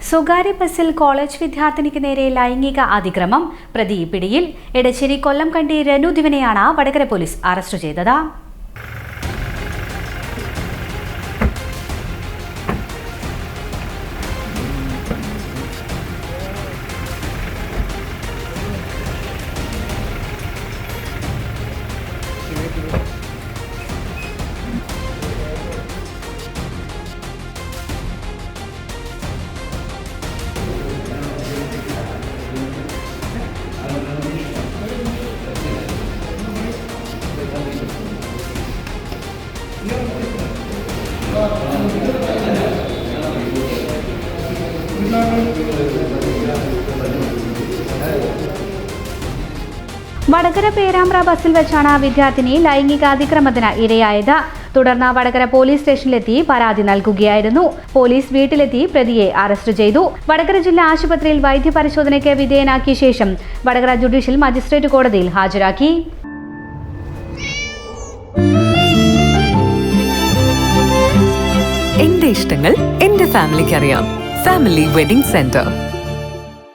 സ്വകാര്യ ബസ്സിൽ കോളേജ് വിദ്യാർത്ഥിനിക്ക് നേരെ ലൈംഗിക അതിക്രമം. പ്രതി പിടിയിൽ. എടശ്ശേരി കൊല്ലംകണ്ടി രനു ദിവനെയാണ് വടകര പോലീസ് അറസ്റ്റ് ചെയ്തത്. വടകര പേരാമ്പ്ര ബസ്സിൽ വെച്ചാണ് വിദ്യാർത്ഥിനി ലൈംഗികാതിക്രമത്തിന് ഇരയായത്. തുടർന്ന് വടകര പോലീസ് സ്റ്റേഷനിലെത്തി പരാതി നൽകുകയായിരുന്നു. പോലീസ് വീട്ടിലെത്തി പ്രതിയെ അറസ്റ്റ് ചെയ്തു. വടകര ജില്ലാ ആശുപത്രിയിൽ വൈദ്യപരിശോധനയ്ക്ക് വിധേയനാക്കിയ ശേഷം വടകര ജുഡീഷ്യൽ മജിസ്ട്രേറ്റ് കോടതിയിൽ ഹാജരാക്കി. എന്റെ ഇഷ്ടങ്ങൾ എന്റെ ഫാമിലിക്ക് അറിയാം. Family wedding centre.